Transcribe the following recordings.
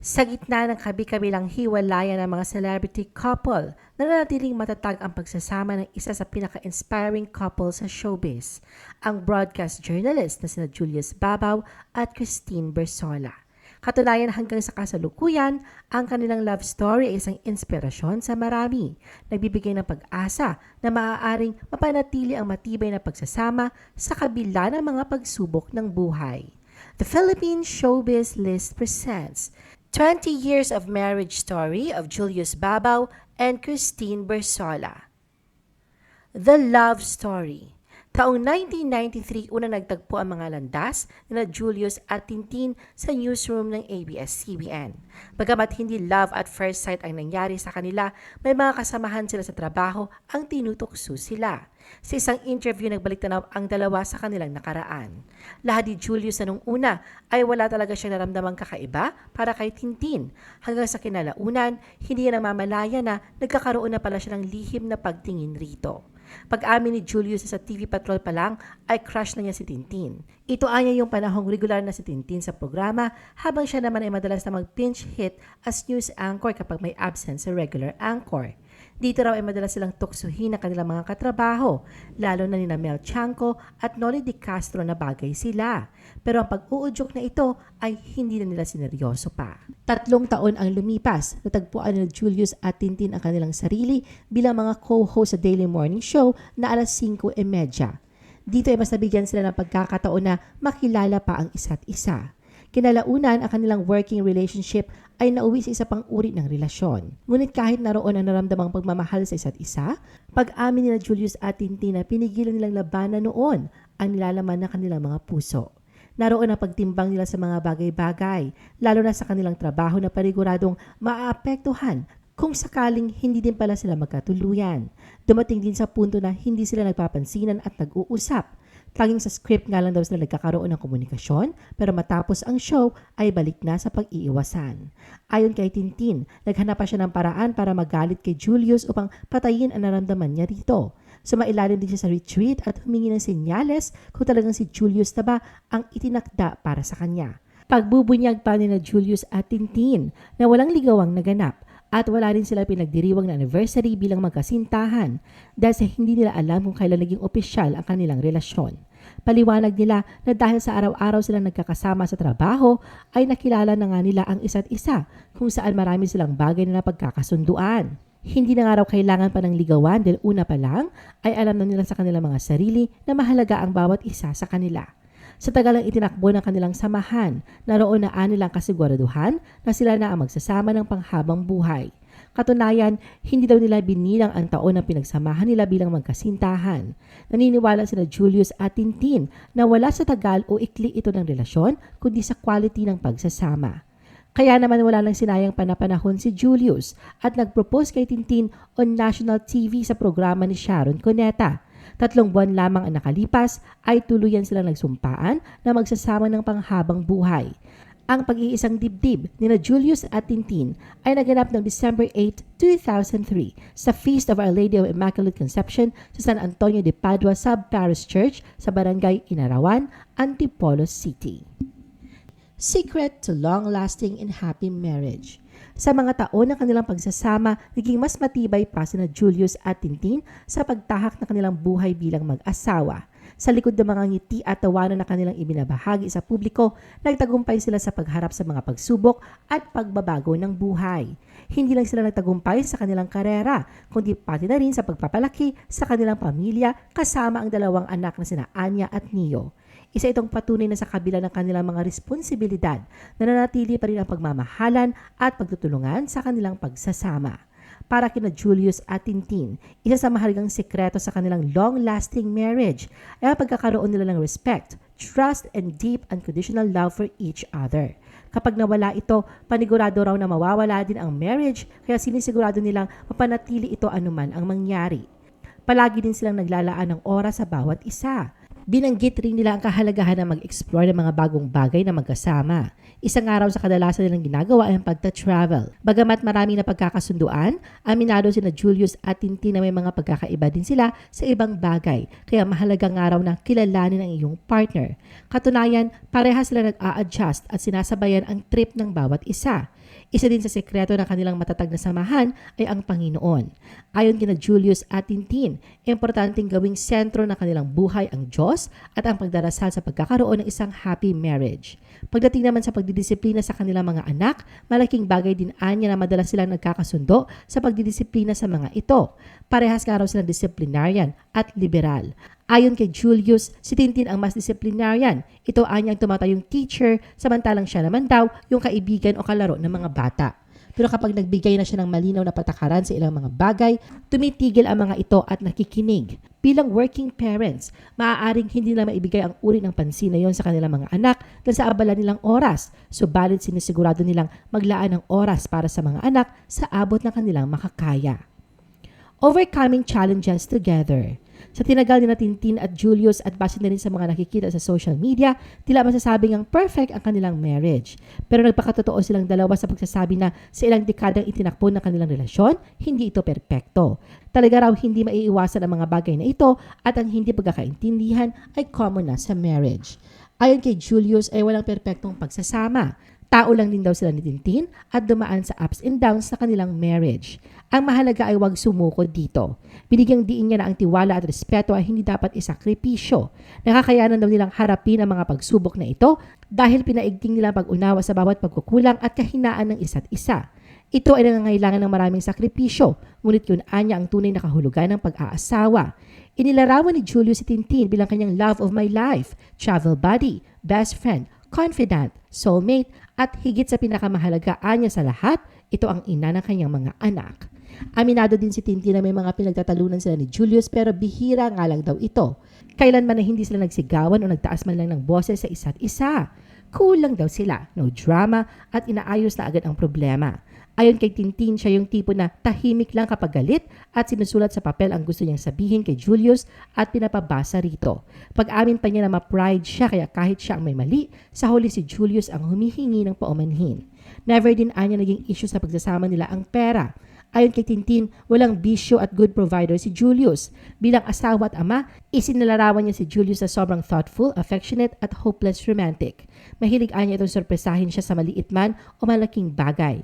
Sa gitna ng kabi-kabilang hiwalayan ng mga celebrity couple, nananatiling matatag ang pagsasama ng isa sa pinaka-inspiring couple sa showbiz, ang broadcast journalist na sina Julius Babaw at Christine Bersola. Katunayan hanggang sa kasalukuyan, ang kanilang love story ay isang inspirasyon sa marami, nagbibigay ng pag-asa na maaaring mapanatili ang matibay na pagsasama sa kabila ng mga pagsubok ng buhay. The Philippine Showbiz List presents 20 Years of Marriage Story of Julius Babaw and Christine Bersola. The Love Story. Taong 1993 unang nagtagpo ang mga landas nila Julius at Tintin sa newsroom ng ABS-CBN. Bagamat hindi love at first sight ang nangyari sa kanila, may mga kasamahan sila sa trabaho ang tinutukso sila. Sa isang interview, nagbalik-tanaw ang dalawa sa kanilang nakaraan. Lahat ni Julius na nung una ay wala talaga siyang naramdamang kakaiba para kay Tintin. Hanggang sa kinalaunan, hindi niya namamalaya na nagkakaroon na pala siya ng lihim na pagtingin rito. Pag-amin ni Julius sa TV Patrol pa lang ay crush na niya si Tintin. Ito anya yung panahong regular na si Tintin sa programa, habang siya naman ay madalas na mag-pinch hit as news anchor kapag may absence sa regular anchor. Dito raw ay madalas silang tuksuhin ng kanilang mga katrabaho, lalo na nina Mel Chanco at Noli Di Castro na bagay sila. Pero ang pag-uudyok na ito ay hindi na nila sineryoso pa. 3 taon ang lumipas, natagpuan ni Julius at Tintin ang kanilang sarili bilang mga co-host sa Daily Morning Show na alas 5:30. Dito ay mas nabigyan sila ng pagkakataon na makilala pa ang isa't isa. Kinalaunan, ang kanilang working relationship ay nauwi sa isa pang uri ng relasyon. Ngunit kahit naroon ang naramdamang pagmamahal sa isa't isa, pag-amin nila Julius at Tintin na pinigilan nilang labanan noon ang nilalaman ng kanilang mga puso. Naroon ang pagtimbang nila sa mga bagay-bagay, lalo na sa kanilang trabaho na paniguradong maaapektuhan kung sakaling hindi din pala sila magkatuluyan. Dumating din sa punto na hindi sila nagpapansinan at nag-uusap. Tanging sa script nga lang daw sila nagkakaroon ng komunikasyon, pero matapos ang show ay balik na sa pag-iiwasan. Ayon kay Tintin, naghanap pa siya ng paraan para magalit kay Julius upang patayin ang naramdaman niya rito. Sumailalim din siya sa retreat at humingi ng senyales kung talagang si Julius na ba ang itinakda para sa kanya. Pagbubunyag pa ni na Julius at Tintin na walang ligawang naganap, at wala rin sila pinagdiriwang na anniversary bilang magkasintahan dahil sa hindi nila alam kung kailan naging opisyal ang kanilang relasyon. Paliwanag nila na dahil sa araw-araw silang nagkakasama sa trabaho ay nakilala na nga nila ang isa't isa kung saan marami silang bagay na napagkakasunduan. Hindi na nga raw kailangan pa ng ligawan dahil una pa lang ay alam na nila sa kanilang mga sarili na mahalaga ang bawat isa sa kanila. Sa tagal ng itinakbo ng kanilang samahan, naroon na nilang kasiguraduhan na sila na ang magsasama ng panghabang buhay. Katunayan, hindi daw nila binilang ang taon na pinagsamahan nila bilang magkasintahan. Naniniwala sila Julius at Tintin na wala sa tagal o ikli ito ng relasyon kundi sa quality ng pagsasama. Kaya naman wala lang sinayang panapanahon si Julius at nag-propose kay Tintin on national TV sa programa ni Sharon Cuneta. 3 buwan lamang ang nakalipas ay tuluyan silang nagsumpaan na magsasama ng panghabang buhay. Ang pag-iisang dibdib ni Julius at Tintin ay naganap noong December 8, 2003 sa Feast of Our Lady of Immaculate Conception sa San Antonio de Padua Sub-Parish Church sa Barangay Inarawan, Antipolo City. Secret to long-lasting and happy marriage. Sa mga taon ng kanilang pagsasama, naging mas matibay pa sina Julius at Tintin sa pagtahak ng kanilang buhay bilang mag-asawa. Sa likod ng mga ngiti at tawanan na kanilang ibinabahagi sa publiko, nagtagumpay sila sa pagharap sa mga pagsubok at pagbabago ng buhay. Hindi lang sila nagtagumpay sa kanilang karera, kundi pati na rin sa pagpapalaki sa kanilang pamilya kasama ang 2 anak na sina Anya at Neo. Isa itong patunay na sa kabila ng kanilang mga responsibilidad, nananatili pa rin ang pagmamahalan at pagtutulungan sa kanilang pagsasama. Para kina Julius at Tintin, isa sa mahalagang sekreto sa kanilang long-lasting marriage ay ang pagkakaroon nila ng respect, trust, and deep unconditional love for each other. Kapag nawala ito, panigurado raw na mawawala din ang marriage, kaya sinisigurado nilang mapanatili ito anuman ang mangyari. Palagi din silang naglalaan ng oras sa bawat isa. Binanggit rin nila ang kahalagahan ng mag-explore ng mga bagong bagay na magkasama. Isang araw sa kadalasan nilang ginagawa ay ang pagta-travel. Bagamat marami na pagkakasunduan, aminado sina Julius at Tintin na may mga pagkakaiba din sila sa ibang bagay. Kaya mahalagang araw na kilalanin ang iyong partner. Katunayan, parehas sila nag-a-adjust at sinasabayan ang trip ng bawat isa. Isa din sa sekreto ng kanilang matatag na samahan ay ang Panginoon. Ayon kina Julius at Tintin, importanteng gawing sentro ng kanilang buhay ang Diyos at ang pagdarasal sa pagkakaroon ng isang happy marriage. Pagdating naman sa pagdidisiplina sa kanilang mga anak, malaking bagay din anya na madalas silang nagkakasundo sa pagdidisiplina sa mga ito. Parehas nga raw silang disciplinarian at liberal. Ayon kay Julius, si Tintin ang mas disciplinarian. Ito anyang tumatayong teacher, samantalang siya naman daw yung kaibigan o kalaro ng mga bata. Pero kapag nagbigay na siya ng malinaw na patakaran sa ilang mga bagay, tumitigil ang mga ito at nakikinig. Bilang working parents, maaaring hindi na maibigay ang uri ng pansin na yon sa kanilang mga anak dahil sa abala nilang oras. Subalit sinisigurado nilang maglaan ng oras para sa mga anak sa abot ng kanilang makakaya. Overcoming challenges together. Sa tinagal ni na Tintin at Julius at base na rin sa mga nakikita sa social media, tila masasabing ang perfect ang kanilang marriage. Pero nagpakatotoo silang dalawa sa pagsasabi na sa ilang dekadang itinakbo ng kanilang relasyon, hindi ito perpekto. Talaga raw hindi maiiwasan ang mga bagay na ito at ang hindi pagkakaintindihan ay common na sa marriage. Ayon kay Julius ay walang perpektong pagsasama. Tao lang din daw sila ni Tintin at dumaan sa ups and downs sa kanilang marriage. Ang mahalaga ay huwag sumuko dito. Binigyang diin niya na ang tiwala at respeto ay hindi dapat isakripisyo. Nakakayanan daw nilang harapin ang mga pagsubok na ito dahil pinaigting nila pag-unawa sa bawat pagkukulang at kahinaan ng isa't isa. Ito ay nangangailangan ng maraming sakripisyo, ngunit yun anya ang tunay na kahulugan ng pag-aasawa. Inilarawan ni Julius si Tintin bilang kanyang love of my life, travel buddy, best friend, confidant, soulmate, at higit sa pinakamahalaga anya sa lahat, ito ang ina ng kanyang mga anak. Aminado din si Tintin na may mga pinagtatalunan sila ni Julius pero bihira nga lang daw ito. Kailanman na hindi sila nagsigawan o nagtaas man lang ng boses sa isa't isa. Cool lang daw sila, no drama at inaayos na agad ang problema. Ayon kay Tintin, siya yung tipo na tahimik lang kapag galit at sinusulat sa papel ang gusto niyang sabihin kay Julius at pinapabasa rito. Pag-amin pa niya na ma-pride siya kaya kahit siya ang may mali, sa huli si Julius ang humihingi ng paumanhin. Never din anya naging issue sa pagsasama nila ang pera. Ayon kay Tintin, walang bisyo at good provider si Julius. Bilang asawa at ama, isinalarawan niya si Julius na sobrang thoughtful, affectionate at hopeless romantic. Mahilig anya itong sorpresahin siya sa maliit man o malaking bagay.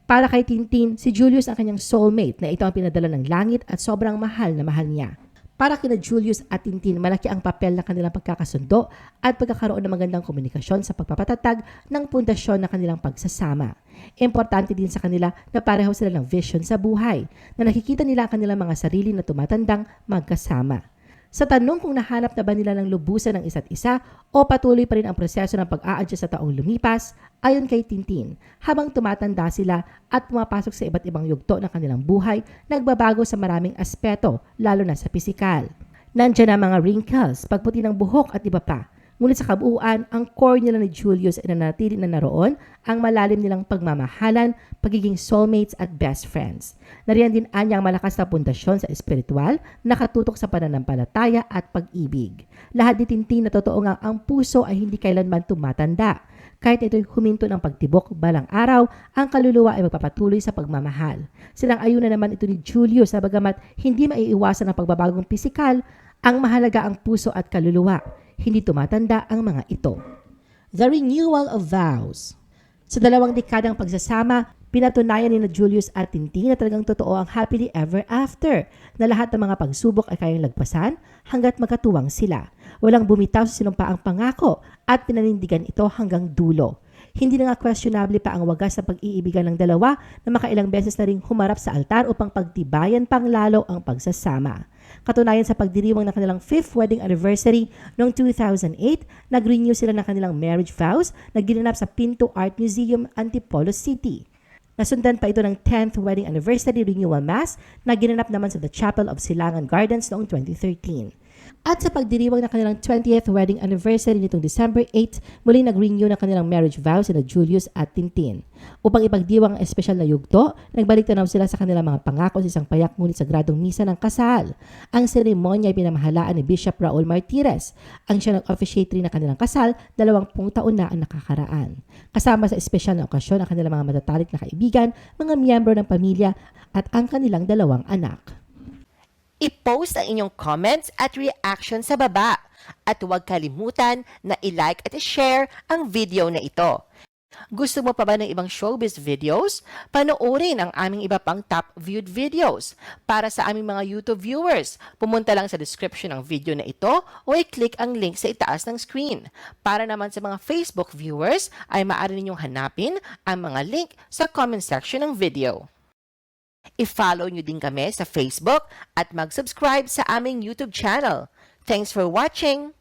Para kay Tintin, si Julius ang kanyang soulmate na ito ang pinadala ng langit at sobrang mahal na mahal niya. Para kina Julius at Tintin, malaki ang papel ng kanilang pagkakasundo at pagkakaroon ng magandang komunikasyon sa pagpapatatag ng pundasyon ng kanilang pagsasama. Importante din sa kanila na pareho sila ng vision sa buhay, na nakikita nila ang kanilang mga sarili na tumatandang magkasama. Sa tanong kung nahanap na ba nila ng lubusan ng isa't isa o patuloy pa rin ang proseso ng pag-a-adjust sa taong lumipas, ayon kay Tintin, habang tumatanda sila at pumapasok sa iba't ibang yugto ng kanilang buhay, nagbabago sa maraming aspeto, lalo na sa pisikal. Nandiyan ang mga wrinkles, pagputi ng buhok at iba pa. Ngunit sa kabuuan, ang core nila ni Julius ay nanatili na naroon ang malalim nilang pagmamahalan, pagiging soulmates at best friends. Nariyan din anya ang malakas na pundasyon sa espiritual, nakatutok sa pananampalataya at pag-ibig. Lahat ni Tintin na totoo nga ang puso ay hindi kailanman tumatanda. Kahit ito'y huminto ng pagtibok balang araw, ang kaluluwa ay magpapatuloy sa pagmamahal. Silang ayunan naman ito ni Julius na bagamat hindi maiiwasan ang pagbabagong pisikal, ang mahalaga ang puso at kaluluwa. Hindi tumatanda ang mga ito. The renewal of vows. Sa 2 dekadang pagsasama, pinatunayan ni na Julius at Tintin na talagang totoo ang happily ever after, na lahat ng mga pagsubok ay kayang lagpasan hanggat magkatuwang sila. Walang bumitaw sa sinumpaang pangako at pinanindigan ito hanggang dulo. Hindi na nga questionable pa ang wagas sa pag-iibigan ng dalawa na makailang beses na ring humarap sa altar upang pagtibayan pang lalo ang pagsasama. Katunayan sa pagdiriwang ng kanilang 5th wedding anniversary noong 2008, nag-renew sila ng kanilang marriage vows na ginanap sa Pinto Art Museum, Antipolo City. Nasundan pa ito ng 10th wedding anniversary renewal mass na ginanap naman sa The Chapel of Silangan Gardens noong 2013. At sa pagdiriwang ng kanilang 20th wedding anniversary nitong December 8, muling nag-renew ng kanilang marriage vows sina Julius at Tintin. Upang ipagdiwang ang espesyal na yugto, nagbalik tanaw sila sa kanilang mga pangako sa isang payak ngunit sagradong misa ng kasal. Ang seremonya ay pinamahalaan ni Bishop Raul Martires. Ang siya nag-officiate rin ng kanilang kasal, 20 taon na ang nakakaraan. Kasama sa espesyal na okasyon ang kanilang mga matatalik na kaibigan, mga miyembro ng pamilya at ang kanilang 2 anak. I-post ang inyong comments at reaction sa baba. At huwag kalimutan na i-like at i-share ang video na ito. Gusto mo pa ba ng ibang showbiz videos? Panoorin ang aming iba pang top viewed videos. Para sa aming mga YouTube viewers, pumunta lang sa description ng video na ito o i-click ang link sa itaas ng screen. Para naman sa mga Facebook viewers, ay maaari ninyong hanapin ang mga link sa comment section ng video. I-follow nyo din kami sa Facebook at mag-subscribe sa aming YouTube channel. Thanks for watching!